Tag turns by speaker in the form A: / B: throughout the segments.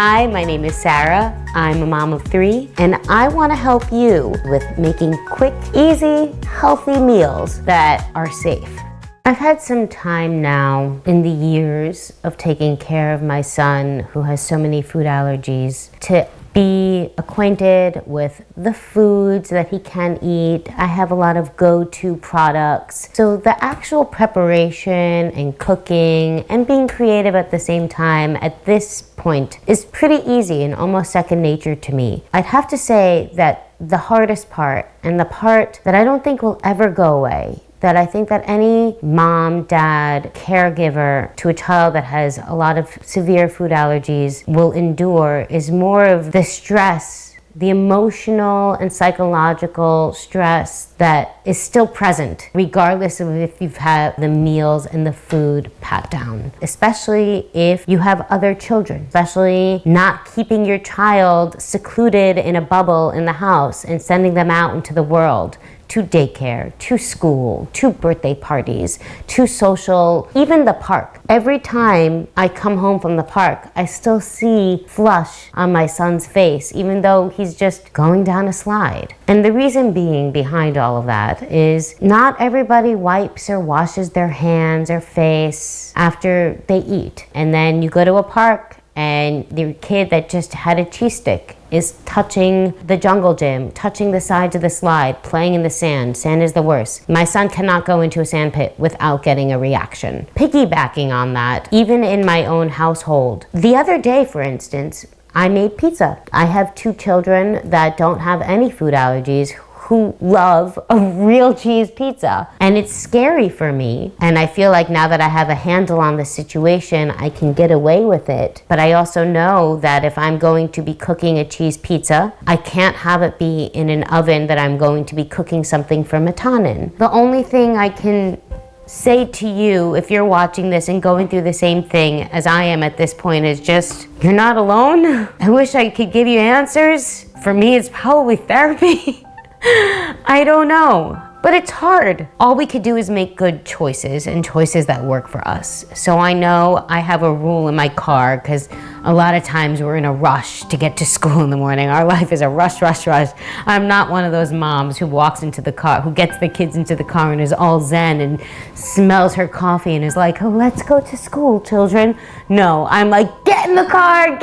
A: Hi, my name is Sarah. I'm a mom of 3, and I want to help you with making quick, easy, healthy meals that are safe. I've had some time now in the years of taking care of my son who has so many food allergies to be acquainted with the foods that he can eat. I have a lot of go-to products. So the actual preparation and cooking and being creative at the same time at this point is pretty easy and almost second nature to me. I'd have to say that the hardest part, and the part that I don't think will ever go away, that I think that any mom, dad, caregiver to a child that has a lot of severe food allergies will endure is more of the stress, the emotional and psychological stress that is still present, regardless of if you've had the meals and the food pat down. Especially if you have other children, especially not keeping your child secluded in a bubble in the house and sending them out into the world, to daycare, to school, to birthday parties, to social, even the park. Every time I come home from the park, I still see flush on my son's face, even though he's just going down a slide. And the reason being behind all of that is not everybody wipes or washes their hands or face after they eat. And then you go to a park and the kid that just had a cheese stick is touching the jungle gym, touching the sides of the slide, playing in the sand. Sand is the worst. My son cannot go into a sand pit without getting a reaction. Piggybacking on that, even in my own household. The other day, for instance, I made pizza. I have 2 children that don't have any food allergies who love a real cheese pizza. And it's scary for me. And I feel like now that I have a handle on the situation, I can get away with it. But I also know that if I'm going to be cooking a cheese pizza, I can't have it be in an oven that I'm going to be cooking something fermented in. The only thing I can say to you, if you're watching this and going through the same thing as I am at this point, is just, you're not alone. I wish I could give you answers. For me, it's probably therapy. I don't know, but it's hard. All we could do is make good choices and choices that work for us. So I know I have a rule in my car because a lot of times we're in a rush to get to school in the morning. Our life is a rush, rush, rush. I'm not one of those moms who walks into the car, who gets the kids into the car and is all zen and smells her coffee and is like, oh, let's go to school, children. No, I'm like, get in the car,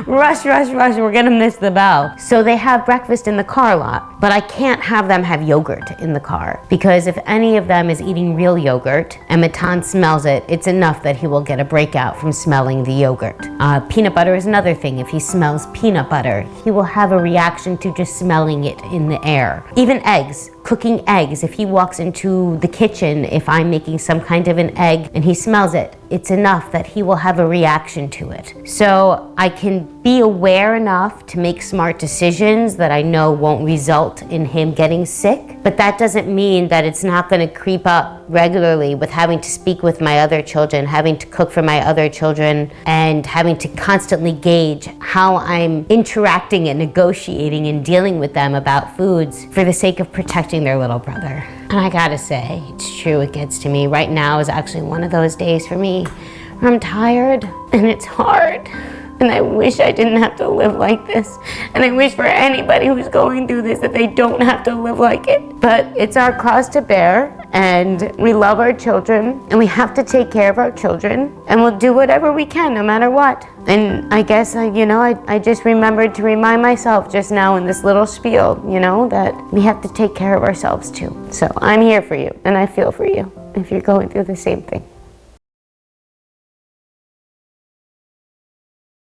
A: rush, rush, rush, we're gonna miss the bell. So they have breakfast in the car a lot, but I can't have them have yogurt in the car because if any of them is eating real yogurt and Matan smells it, it's enough that he will get a breakout from smelling the yogurt. Peanut butter is another thing. If he smells peanut butter, he will have a reaction to just smelling it in the air. Even eggs. Cooking eggs, if he walks into the kitchen, if I'm making some kind of an egg and he smells it, it's enough that he will have a reaction to it. So I can be aware enough to make smart decisions that I know won't result in him getting sick, but that doesn't mean that it's not going to creep up regularly with having to speak with my other children, having to cook for my other children, and having to constantly gauge how I'm interacting and negotiating and dealing with them about foods for the sake of protecting their little brother. And I gotta say, it's true, it gets to me. Right now is actually one of those days for me where I'm tired and it's hard. And I wish I didn't have to live like this. And I wish for anybody who's going through this that they don't have to live like it. But it's our cross to bear, and we love our children, and we have to take care of our children, and we'll do whatever we can no matter what. And I guess, I just remembered to remind myself just now in this little spiel, that we have to take care of ourselves too. So I'm here for you, and I feel for you if you're going through the same thing.